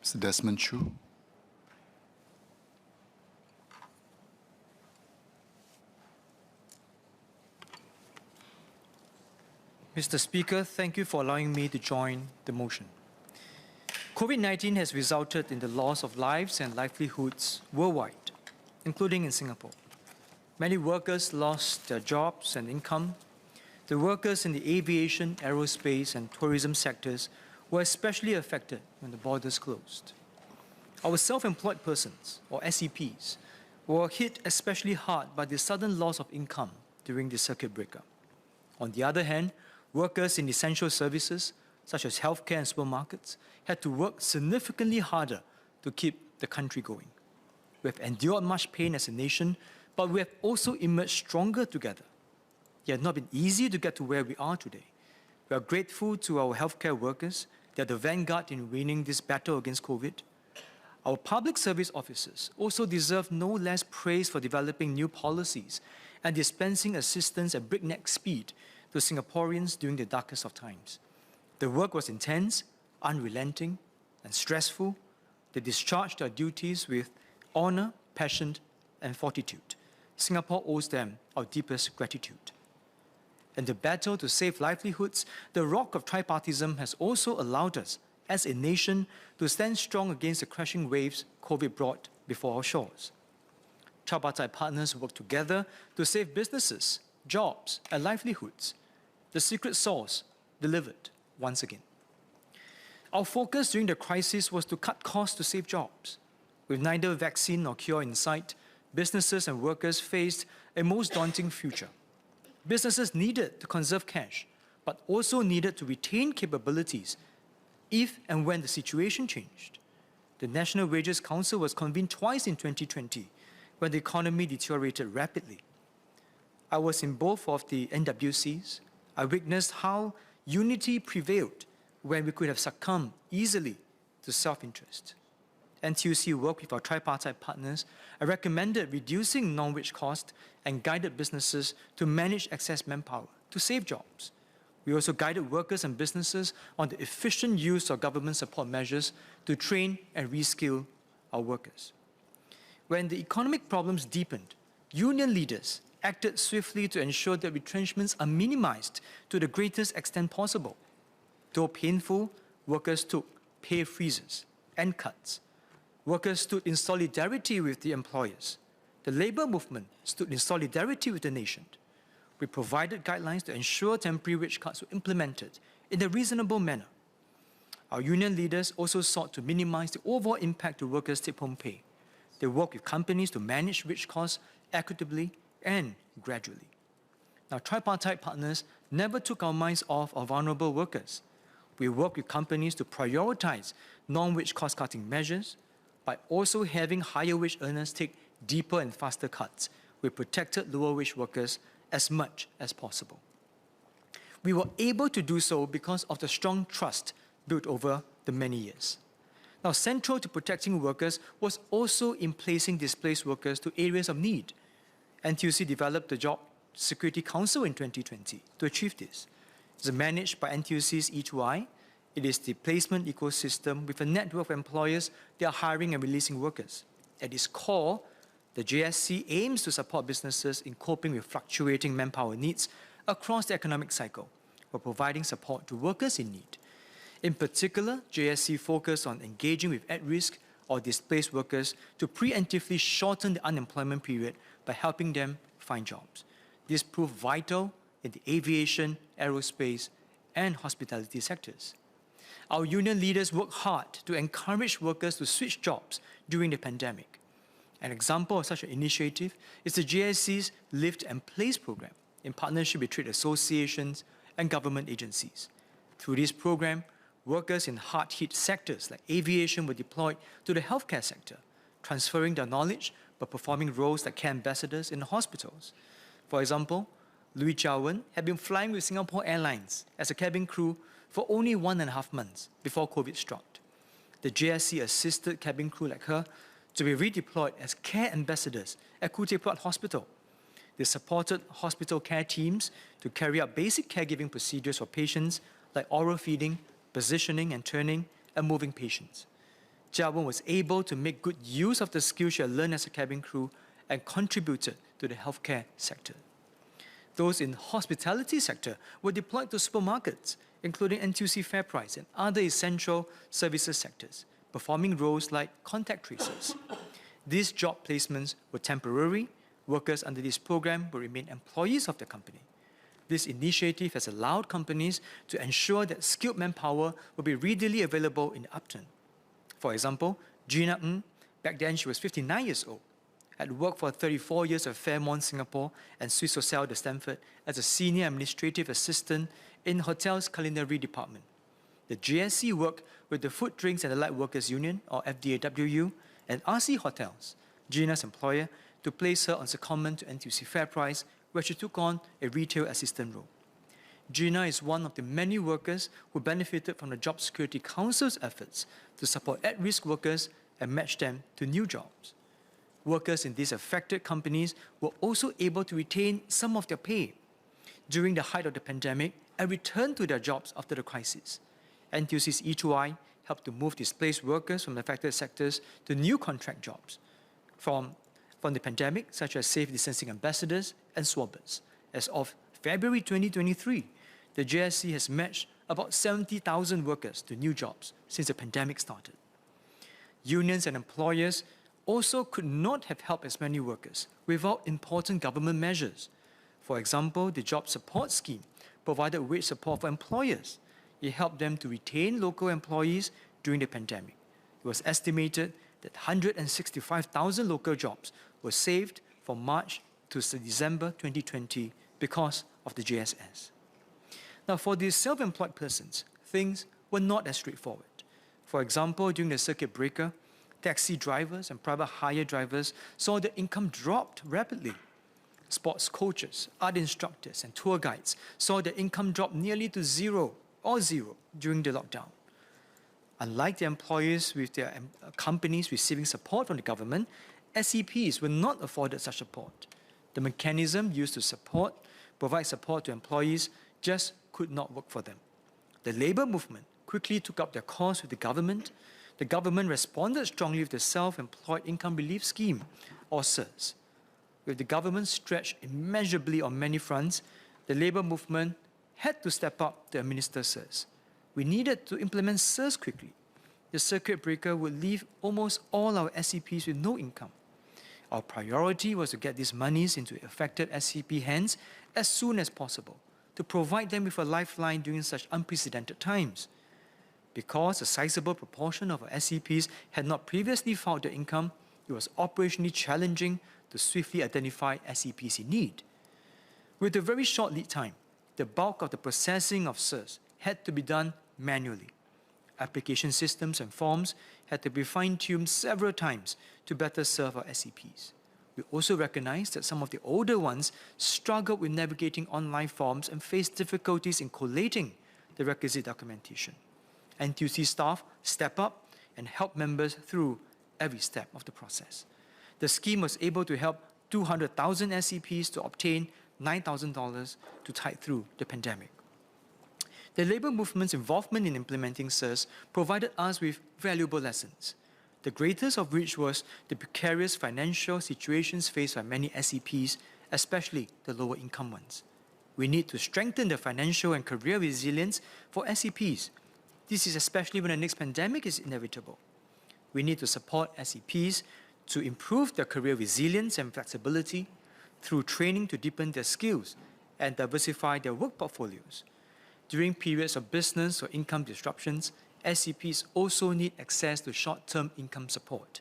Mr. Desmond Choo. Mr. Speaker, thank you for allowing me to join the motion. COVID-19 has resulted in the loss of lives and livelihoods worldwide, including in Singapore. Many workers lost their jobs and income. The workers in the aviation, aerospace, and tourism sectors were especially affected when the borders closed. Our self-employed persons, or SEPs, were hit especially hard by the sudden loss of income during the circuit breaker. On the other hand, workers in essential services, such as healthcare and supermarkets, had to work significantly harder to keep the country going. We have endured much pain as a nation, but we have also emerged stronger together. It has not been easy to get to where we are today. We are grateful to our healthcare workers. They are the vanguard in winning this battle against COVID. Our public service officers also deserve no less praise for developing new policies and dispensing assistance at breakneck speed to Singaporeans during the darkest of times. The work was intense, unrelenting, and stressful. They discharged their duties with honor, passion, and fortitude. Singapore owes them our deepest gratitude. In the battle to save livelihoods, the rock of tripartism has also allowed us, as a nation, to stand strong against the crashing waves COVID brought before our shores. Tripartite partners work together to save businesses, jobs, and livelihoods. The secret sauce delivered once again. Our focus during the crisis was to cut costs to save jobs. With neither vaccine nor cure in sight, businesses and workers faced a most daunting future. Businesses needed to conserve cash, but also needed to retain capabilities if and when the situation changed. The National Wages Council was convened twice in 2020 when the economy deteriorated rapidly. I was in both of the NWCs. I witnessed how unity prevailed when we could have succumbed easily to self-interest. NTUC worked with our tripartite partners and recommended reducing non-wage costs and guided businesses to manage excess manpower to save jobs. We also guided workers and businesses on the efficient use of government support measures to train and reskill our workers. When the economic problems deepened, union leaders acted swiftly to ensure that retrenchments are minimized to the greatest extent possible. Though painful, workers took pay freezes and cuts. Workers stood in solidarity with the employers. The labor movement stood in solidarity with the nation. We provided guidelines to ensure temporary wage cuts were implemented in a reasonable manner. Our union leaders also sought to minimize the overall impact to workers' take-home pay. They worked with companies to manage wage costs equitably and gradually. Now, tripartite partners never took our minds off our vulnerable workers. We worked with companies to prioritize non-wage cost-cutting measures by also having higher wage earners take deeper and faster cuts. We protected lower wage workers as much as possible. We were able to do so because of the strong trust built over the many years. Now, central to protecting workers was also in placing displaced workers to areas of need. NTUC developed the Job Security Council in 2020 to achieve this. It's managed by NTUC's E2I. It is the placement ecosystem with a network of employers that are hiring and releasing workers. At its core, the JSC aims to support businesses in coping with fluctuating manpower needs across the economic cycle while providing support to workers in need. In particular, JSC focused on engaging with at-risk or displaced workers to preemptively shorten the unemployment period by helping them find jobs. This proved vital in the aviation, aerospace, and hospitality sectors. Our union leaders worked hard to encourage workers to switch jobs during the pandemic. An example of such an initiative is the JSC's Lift and Place program in partnership with trade associations and government agencies. Through this program, workers in hard-hit sectors like aviation were deployed to the healthcare sector, transferring their knowledge by performing roles like care ambassadors in hospitals. For example, Louis Jiawen had been flying with Singapore Airlines as a cabin crew for only 1.5 months before COVID struck. The JSC assisted cabin crew like her to be redeployed as care ambassadors at Khoo Teck Puat Hospital. They supported hospital care teams to carry out basic caregiving procedures for patients like oral feeding, positioning and turning, and moving patients. Jia Wen was able to make good use of the skills she had learned as a cabin crew and contributed to the healthcare sector. Those in the hospitality sector were deployed to supermarkets, including NTUC FairPrice and other essential services sectors, performing roles like contact tracers. These job placements were temporary. Workers under this program will remain employees of the company. This initiative has allowed companies to ensure that skilled manpower will be readily available in the upturn. For example, Gina Ng, back then she was 59 years old, had worked for 34 years at Fairmont Singapore and Swiss Hotel de Stamford as a senior administrative assistant in hotel's culinary department. The GSC worked with the Food, Drinks and the Light Workers Union, or FDAWU, and RC Hotels, Gina's employer, to place her on secondment to NTUC FairPrice, where she took on a retail assistant role. Gina is one of the many workers who benefited from the Job Security Council's efforts to support at-risk workers and match them to new jobs. Workers in these affected companies were also able to retain some of their pay during the height of the pandemic and return to their jobs after the crisis. NTUC's E2I helped to move displaced workers from affected sectors to new contract jobs from the pandemic, such as safe distancing ambassadors and swabbers. As of February 2023, the JSC has matched about 70,000 workers to new jobs since the pandemic started. Unions and employers also could not have helped as many workers without important government measures. For example, the Job Support Scheme provided wage support for employers. It helped them to retain local employees during the pandemic. It was estimated that 165,000 local jobs were saved from March to December 2020 because of the JSS. Now, for these self-employed persons, things were not as straightforward. For example, during the circuit breaker, taxi drivers and private hire drivers saw their income dropped rapidly. Sports coaches, art instructors, and tour guides saw their income drop nearly to zero during the lockdown. Unlike the employees with their companies receiving support from the government, SEPs were not afforded such support. The mechanism used to provide support to employees just could not work for them. The labour movement quickly took up their cause with the government. The government responded strongly with the Self-Employed Income Relief Scheme, or SIRS. With the government stretched immeasurably on many fronts, the labour movement had to step up to administer SIRS. We needed to implement SIRS quickly. The circuit breaker would leave almost all our SCPs with no income. Our priority was to get these monies into affected SCP hands as soon as possible, to provide them with a lifeline during such unprecedented times. Because a sizable proportion of our SCPs had not previously filed their income, it was operationally challenging to swiftly identify SCPs in need. With a very short lead time, the bulk of the processing of SIRS had to be done manually. Application systems and forms had to be fine-tuned several times to better serve our SCPs. We also recognized that some of the older ones struggled with navigating online forms and faced difficulties in collating the requisite documentation. NTUC staff step up and help members through every step of the process. The scheme was able to help 200,000 SCPs to obtain $9,000 to tide through the pandemic. The labour movement's involvement in implementing SIRS provided us with valuable lessons, the greatest of which was the precarious financial situations faced by many SCPs, especially the lower income ones. We need to strengthen the financial and career resilience for SCPs. This is especially when the next pandemic is inevitable. We need to support SCPs to improve their career resilience and flexibility through training to deepen their skills and diversify their work portfolios. During periods of business or income disruptions, SCPs also need access to short-term income support.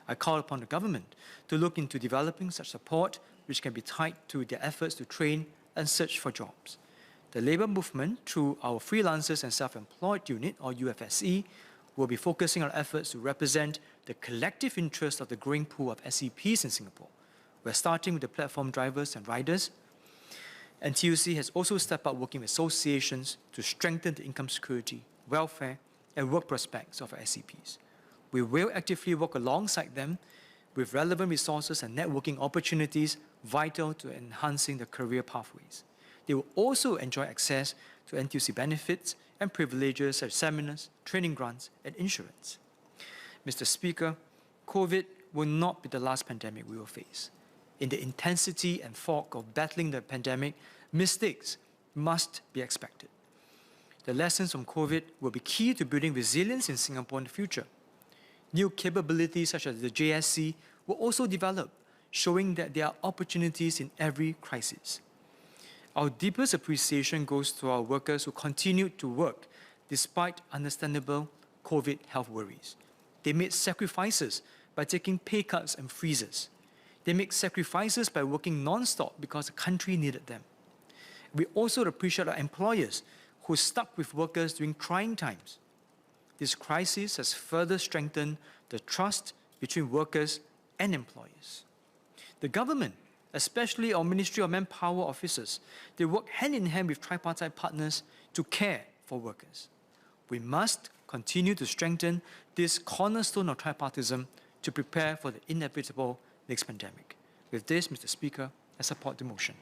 I call upon the government to look into developing such support which can be tied to their efforts to train and search for jobs. The labour movement, through our Freelancers and Self-Employed Unit, or UFSE, will be focusing on efforts to represent the collective interest of the growing pool of SCPs in Singapore. We're starting with the platform drivers and riders. NTUC has also stepped up working with associations to strengthen the income security, welfare, and work prospects of our SCPs. We will actively work alongside them with relevant resources and networking opportunities vital to enhancing their career pathways. They will also enjoy access to NTUC benefits and privileges such as seminars, training grants, and insurance. Mr. Speaker, COVID will not be the last pandemic we will face. In the intensity and fog of battling the pandemic, mistakes must be expected. The lessons from COVID will be key to building resilience in Singapore in the future. New capabilities such as the JSC will also develop, showing that there are opportunities in every crisis. Our deepest appreciation goes to our workers who continued to work despite understandable COVID health worries. They made sacrifices by taking pay cuts and freezes. They make sacrifices by working non-stop because the country needed them. We also appreciate our employers who stuck with workers during trying times. This crisis has further strengthened the trust between workers and employers. The government, especially our Ministry of Manpower officers, they work hand in hand with tripartite partners to care for workers. We must continue to strengthen this cornerstone of tripartism to prepare for the inevitable next pandemic. With this, Mr. Speaker, I support the motion.